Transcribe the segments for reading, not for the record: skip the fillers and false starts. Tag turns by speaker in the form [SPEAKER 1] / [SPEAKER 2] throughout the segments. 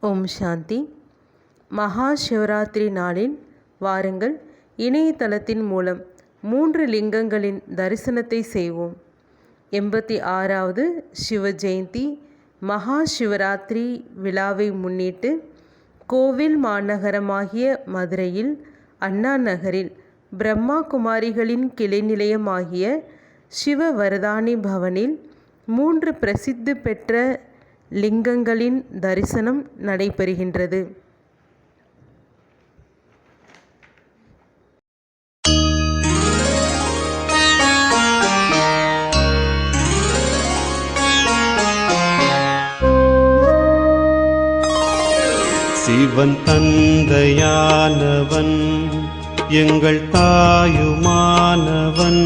[SPEAKER 1] ஓம் சாந்தி. மகா சிவராத்திரி நாளில் வாருங்கள், இணையதளத்தின் மூலம் 3 லிங்கங்களின் தரிசனத்தை செய்வோம். 86வது சிவ ஜெயந்தி மகா சிவராத்திரி விழாவை முன்னிட்டு கோவில் மாநகரமாகிய மதுரையில் அண்ணா நகரில் பிரம்மா குமாரிகளின் கிளை நிலையமாகிய சிவ வரதானி பவனில் 3 பிரசித்தி பெற்ற லிங்கங்களின் தரிசனம் நடைபெறுகின்றது.
[SPEAKER 2] சிவன் தந்தையானவன், எங்கள் தாயுமானவன்,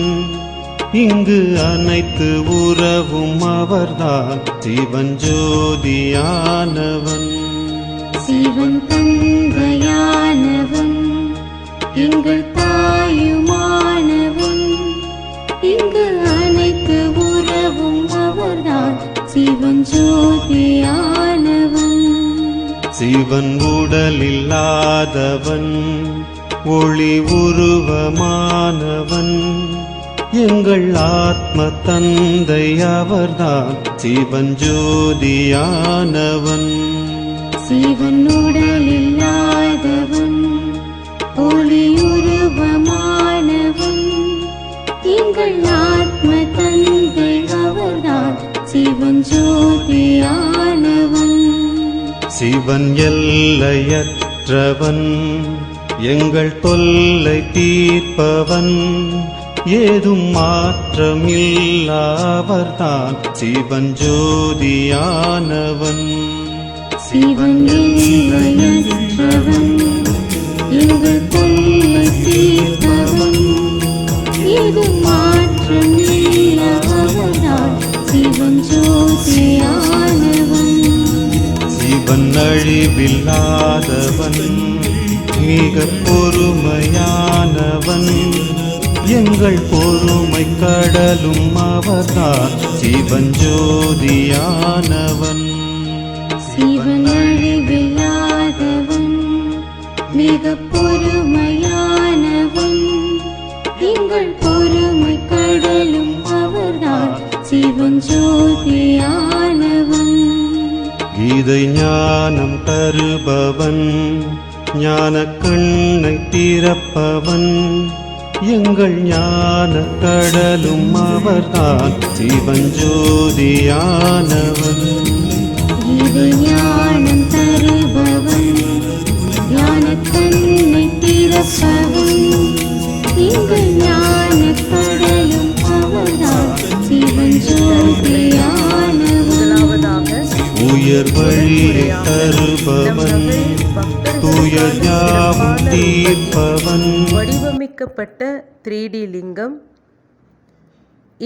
[SPEAKER 2] இங்கு அனைத்து உறவும் அவர்தான். சிவன் ஜோதியானவன்.
[SPEAKER 3] சிவன் தந்தையானவன், எங்கள் தாயுமானவன், இங்கு அனைத்து உறவும் அவர்தான். சிவன் ஜோதியானவன்.
[SPEAKER 2] சிவன் உடலில்லாதவன், ஒளி உருவமானவன், எங்கள் ஆத்ம தந்தை அவர்தான். சிவன் ஜோதியானவன்.
[SPEAKER 3] சிவன் உடலில்லாதவன், ஒளி உருவமானவன், எங்கள் ஆத்ம தந்தை அவர்தான். சிவன் ஜோதியானவன்.
[SPEAKER 2] சிவன் எல்லையற்றவன், எங்கள் தொல்லை தீர்ப்பவன், ஏதும் மாற்றமில்லாவர்தான். சிவன் ஜோதியானவன்.
[SPEAKER 3] சிவன் எல்லையற்றவன், எங்கள் தொல்லை தீர்ப்பவன், ஏதும் மாற்றமில்லாவர்தான். சிவன் ஜோதியானவன்.
[SPEAKER 2] சிவன் அழிவில்லாதவன், மிக பொறுமையானவன், எங்கள் பொறுமை கடலும் அவர்தான். சிவன் ஜோதியானவன்.
[SPEAKER 3] சிவன் அழிவில்லாதவன், மிக பொறுமையானவன், எங்கள் பொறுமை கடலும் அவர்தான். சிவன் ஜோதியானவன்.
[SPEAKER 2] கீதை ஞானம் தருபவன், ஞான கண்ணை திறப்பவன், எங்கள் ஞான கடலும் அவர்தான். சிவன் ஜோதியானவன்.
[SPEAKER 3] கீதை ஞானம் தருபவன், ஞான கண்ணை திறப்பவன், எங்கள் ஞான கடலும் அவர்தான். சிவன் ஜோதியானவன்.
[SPEAKER 2] உயர் வழியை தருபவன், துயர் யாவும் தீர்ப்பவன்.
[SPEAKER 1] வடிவமைக்கப்பட்ட 3D லிங்கம்.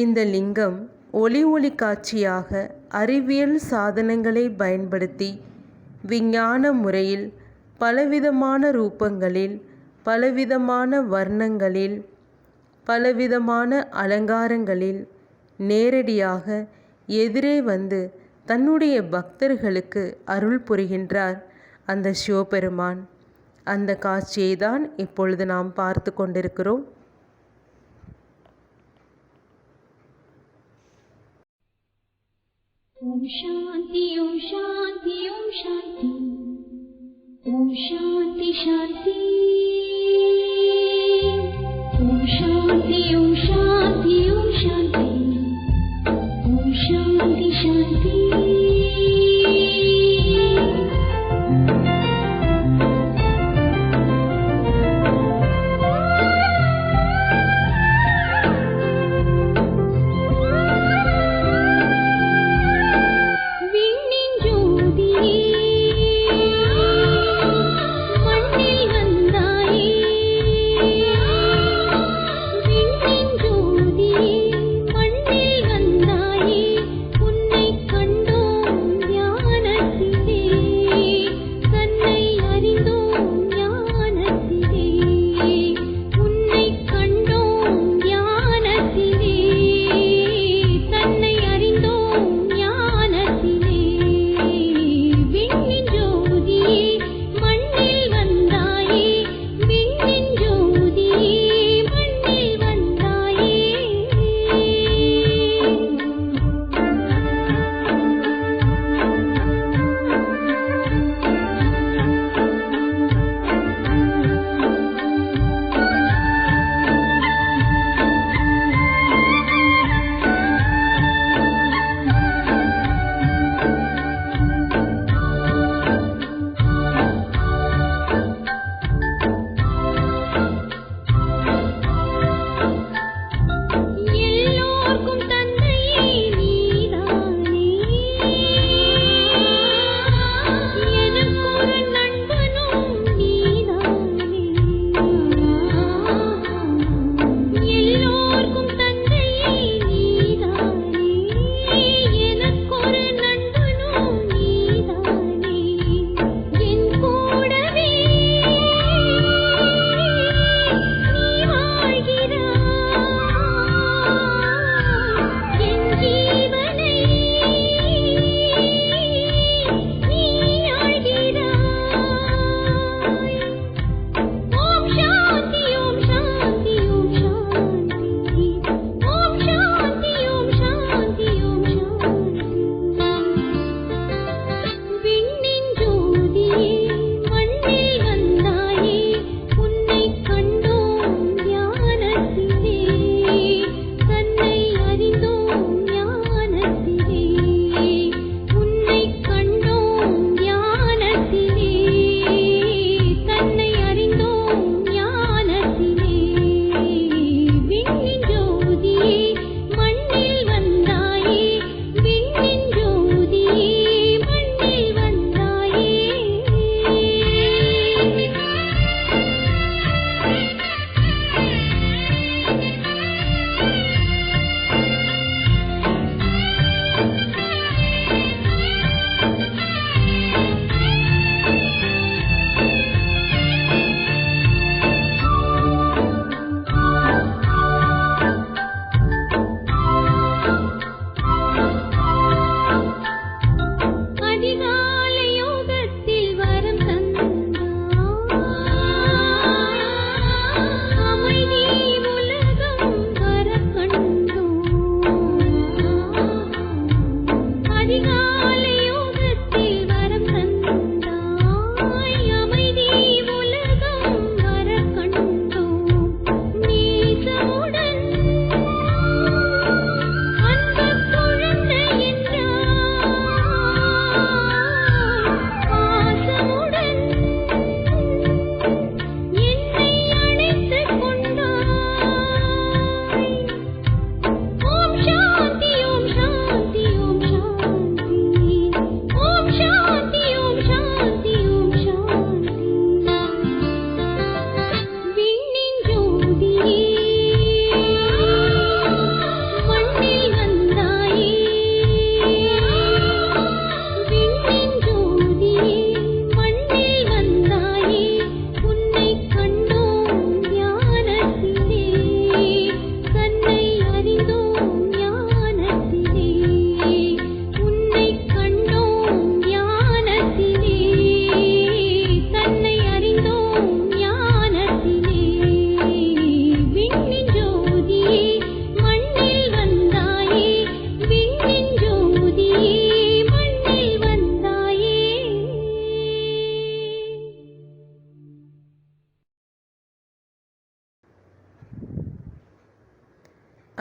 [SPEAKER 1] இந்த லிங்கம் ஒளி காட்சியாக அறிவியல் சாதனங்களை பயன்படுத்தி விஞ்ஞான முறையில் பலவிதமான ரூபங்களில், பலவிதமான வர்ணங்களில், பலவிதமான அலங்காரங்களில் நேரடியாக எதிரே வந்து தன்னுடைய பக்தர்களுக்கு அருள் புரிகின்றார் அந்த சிவபெருமான். அந்த காட்சியை தான் இப்பொழுது நாம் பார்த்து கொண்டிருக்கிறோம்.
[SPEAKER 3] ஓம் சாந்தி, ஓம் சாந்தி, ஓம் சாந்தி, ஓம் சாந்தி சாந்தி, ஓம் சாந்தி, ஓம் சாந்தி, ஓம் சாந்தி, ஓம் சாந்தி சாந்தி.
[SPEAKER 4] கண்டோ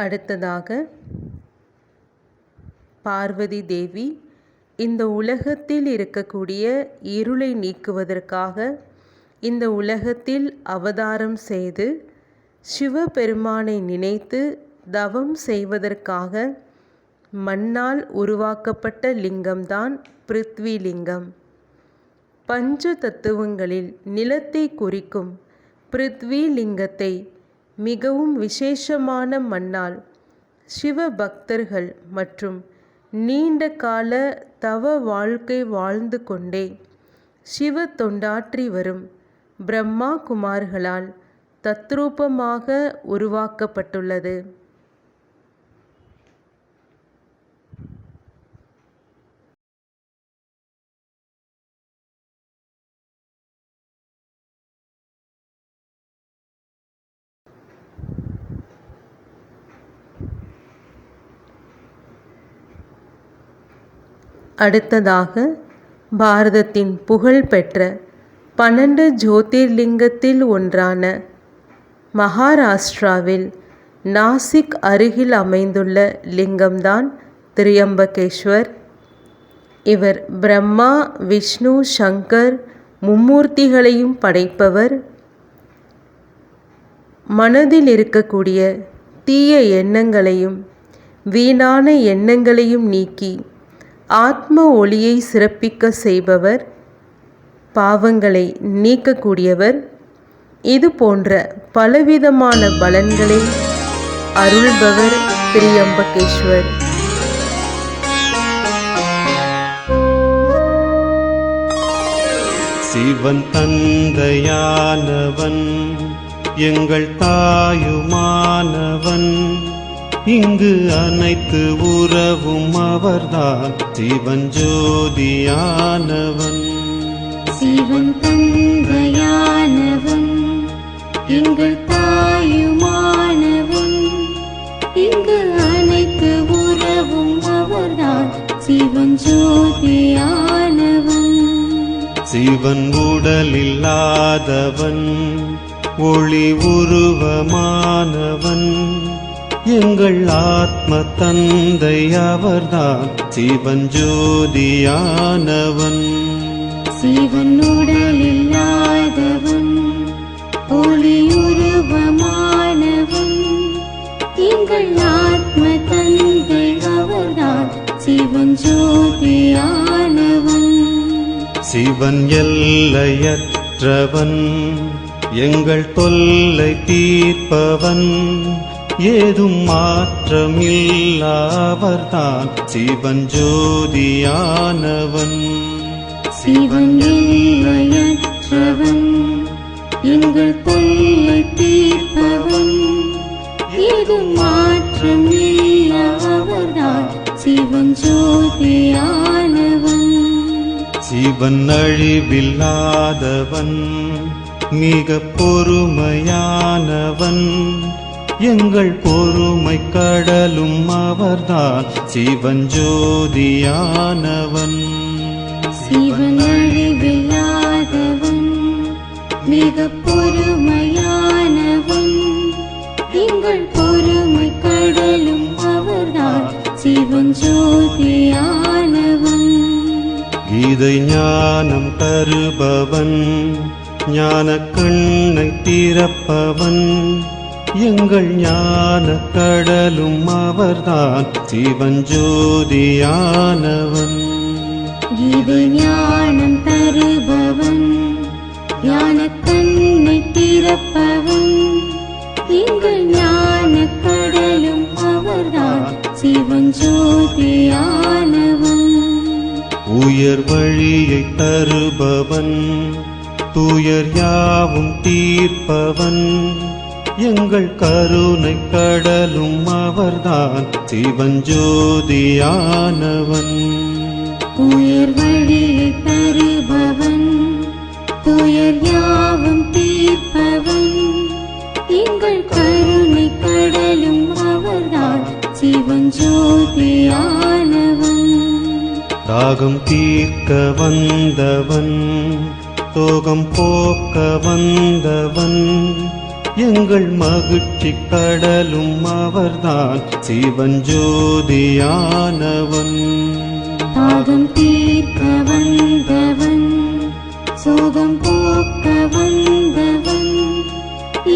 [SPEAKER 1] அடுத்ததாக பார்வதி தேவி இந்த உலகத்தில் இருக்கக்கூடிய இருளை நீக்குவதற்காக இந்த உலகத்தில் அவதாரம் செய்து சிவபெருமானை நினைத்து தவம் செய்வதற்காக மண்ணால் உருவாக்கப்பட்ட லிங்கம்தான் பிருத்வி லிங்கம். பஞ்ச தத்துவங்களில் நிலத்தை குறிக்கும் பிருத்வி லிங்கத்தை மிகவும் விசேஷமான மண்ணால் சிவ பக்தர்கள் மற்றும் நீண்ட கால தவ வாழ்க்கை வாழ்ந்து கொண்டே சிவ தொண்டாற்றி வரும் பிரம்மா குமார்களால் தத்ரூபமாக உருவாக்கப்பட்டுள்ளது. அடுத்ததாக பாரதத்தின் புகழ்பெற்ற 12 ஜோதிர்லிங்கத்தில் ஒன்றான மகாராஷ்டிராவில் நாசிக் அருகில் அமைந்துள்ள லிங்கம்தான் திரியம்பகேஸ்வர். இவர் பிரம்மா, விஷ்ணு, சங்கர் மும்மூர்த்திகளையும் படைப்பவர். மனதில் இருக்கக்கூடிய தீய எண்ணங்களையும் வீணான எண்ணங்களையும் நீக்கி ஆத்ம ஒளியை சிறப்பிக்க செய்பவர், பாவங்களை நீக்கக்கூடியவர். இது போன்ற பலவிதமான பலன்களை அருள்பவர் திரியம்பகேஸ்வர்.
[SPEAKER 2] சிவன் தந்தையானவன், எங்கள் தாயுமானவன், இங்கு அனைத்து உறவும் அவர்தான் சிவன் ஜோதியானவன்.
[SPEAKER 3] சிவன் தந்தையானவன், எங்கள் தாயுமானவன், இங்கு அனைத்து உறவும் அவர்தான் சிவன் ஜோதியானவன்.
[SPEAKER 2] சிவன் உடலில்லாதவன், ஒளி உருவமானவன், எங்கள் ஆத்ம தந்தை அவர்தான் சிவன் ஜோதியானவன்.
[SPEAKER 3] சிவன் உடலில்லாதவன், ஒளி உருவமானவன், எங்கள் ஆத்ம தந்தை அவர்தான் சிவன் ஜோதியானவன்.
[SPEAKER 2] சிவன் எல்லையற்றவன், எங்கள் தொல்லை தீர்ப்பவன், ஏதும் மாற்றமில்லாவர்தான் சிவன் ஜோதியானவன்.
[SPEAKER 3] சிவன் எல்லையற்றவன், எங்கள் தொல்லை தீர்ப்பவன், ஏதும் மாற்றமில்லாவர்தான் சிவன் ஜோதியானவன்.
[SPEAKER 2] சிவன் அழிவில்லாதவன், மிக பொறுமையானவன், எங்கள் பொறுமை கடலும் அவர்தான் சிவன் ஜோதியானவன்.
[SPEAKER 3] சிவன் அழிவில்லாதவன், மிக பொறுமையானவன், எங்கள் பொறுமை கடலும் அவர்தான் சிவன் ஜோதியானவன்.
[SPEAKER 2] கீதை ஞானம் தருபவன், ஞான கண்ணை திறப்பவன், எங்கள் ஞான கடலும் அவர்தான் சிவன் ஜோதியானவன்.
[SPEAKER 3] கீதை ஞானம் தருபவன், ஞான கண்ணை திறப்பவன், எங்கள் ஞான கடலும் அவர்தான் சிவன் ஜோதியானவன்.
[SPEAKER 2] உயர் வழியை தருபவன், துயர் யாவும் தீர்ப்பவன், எங்கள் கருணை கடலும் அவர்தான் சிவன் ஜோதியானவன்.
[SPEAKER 3] உயர் வழியை தருபவன், துயர் யாவும் தீர்ப்பவன், எங்கள் கருணை கடலும் அவர்தான் சிவன் ஜோதியானவன்.
[SPEAKER 2] தாகம் தீர்க்க வந்தவன், சோகம் போக்க வந்தவன், எங்கள் மகிழ்ச்சி கடலும் அவர்தான் சிவஞ்சோதியானவன்.
[SPEAKER 3] தாகம் தீர்க்க வந்தவன், சோகம் போக்க வந்தவன்,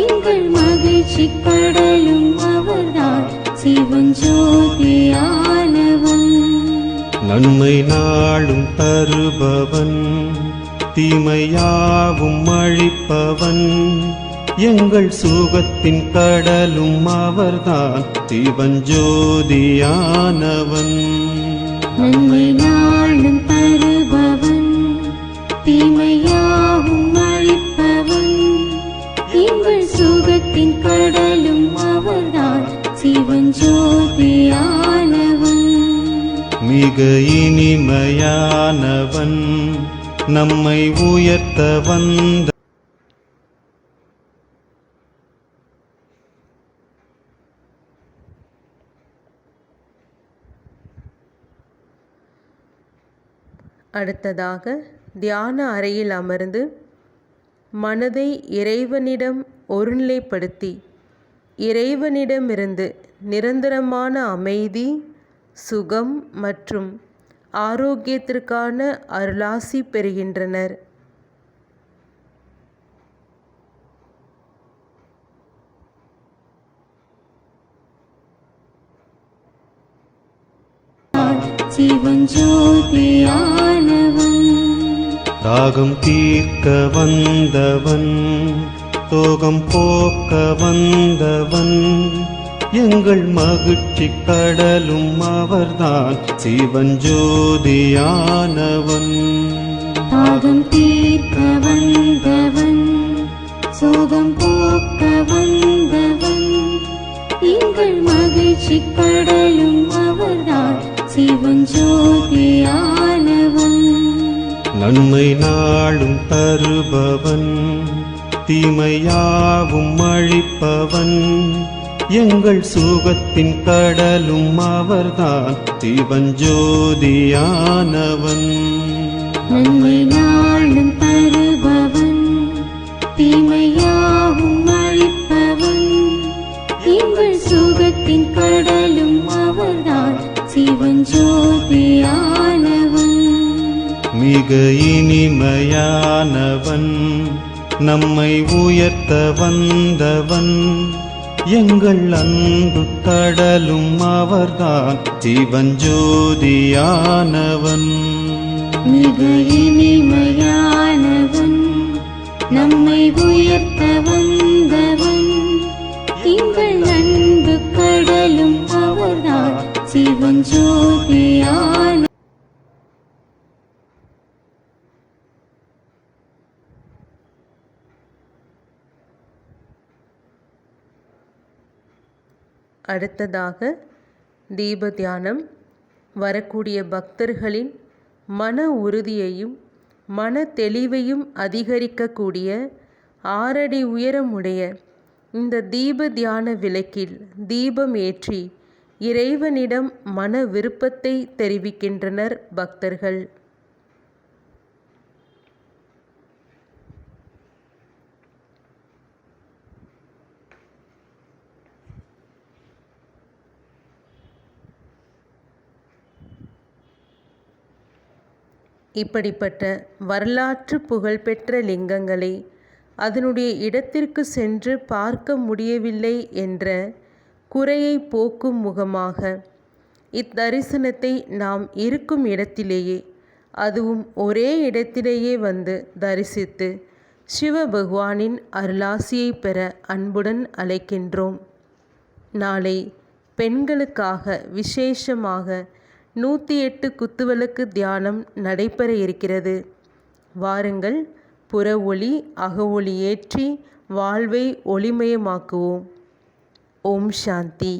[SPEAKER 3] எங்கள் மகிழ்ச்சி கடலும் அவர்தான் சிவஞ்சோதியானவன்.
[SPEAKER 2] நன்மை நாளும் தருபவன், தீமையாவும் அழிப்பவன், எங்கள் சுகத்தின் கடலும் அவர்தான் சிவஞ்சோதியானவன்.
[SPEAKER 3] நன்மை நாளும் தருபவன், தீமையாவும் அழிப்பவன், எங்கள் சுகத்தின் கடலும் அவர்தான் சிவஞ்சோதியானவன்.
[SPEAKER 2] மிக இனிமையானவன், நம்மை உயர்த்த வந்த
[SPEAKER 1] அடுத்ததாக தியான அறையில் அமர்ந்து மனதை இறைவனிடம் ஒருநிலைப்படுத்தி இறைவனிடமிருந்து நிரந்தரமான அமைதி, சுகம் மற்றும் ஆரோக்கியத்திற்கான அருளாசி பெறுகின்றனர்.
[SPEAKER 3] சிவஞ்சோதியானவன்.
[SPEAKER 2] தாகம் தீர்க்க வந்தவன், சோகம் போக்க வந்தவன், எங்கள் மகிழ்ச்சி கடலும் அவர்தான் சிவஞ்சோதியானவன்.
[SPEAKER 3] தாகம் தீர்க்க வந்தவன், சோகம் போக்க வந்தவன், எங்கள் மகிழ்ச்சி கடலும் அவர்தான் சிவஞ்சோதியானவன்.
[SPEAKER 2] நன்மை நாளும் தருபவன், தீமையாவும் அழிப்பவன், எங்கள் சுகத்தின் கடலும் அவர்தான் சிவஞ்சோதியானவன்.
[SPEAKER 3] நன்மை நாளும் தருபவன், தீமையாவும் அழிப்பவன், எங்கள் சுகத்தின் கடலும் அவர்தான் சிவஞ்சோதியானவன்.
[SPEAKER 2] மிக இனிமையானவன், நம்மை உயர்த்த வந்தவன், எங்கள் அன்பு கடலும் அவர்தான் சிவஞ்சோதியானவன்.
[SPEAKER 3] மிக இனிமையானவன், நம்மை உயர்த்த வந்தவன், எங்கள் அன்பு கடலும் அவர்தான் சிவஞ்சோதியானவன்.
[SPEAKER 1] அடுத்ததாக தீப தியானம். வரக்கூடிய பக்தர்களின் மன உறுதியையும் மன தெளிவையும் அதிகரிக்கக்கூடிய 6 அடி உயரமுடைய இந்த தீப தியான விளக்கில் தீபம் ஏற்றி இறைவனிடம் மன விருப்பத்தை தெரிவிக்கின்றனர் பக்தர்கள். இப்படிப்பட்ட வரலாற்று புகழ்பெற்ற லிங்கங்களை அதனுடைய இடத்திற்கு சென்று பார்க்க முடியவில்லை என்ற குறையை போக்கும் முகமாக இத்தரிசனத்தை நாம் இருக்கும் இடத்திலேயே, அதுவும் ஒரே இடத்திலேயே வந்து தரிசித்து சிவபகவானின் அருளாசியை பெற அன்புடன் அழைக்கின்றோம். நாளை பெண்களுக்காக விசேஷமாக 108 குத்துவிளக்கு தியானம் நடைபெற இருக்கிறது. வாருங்கள், புற ஒளி அக ஒளி ஏற்றி வாழ்வை ஒளிமயமாக்குவோம். ஓம் சாந்தி.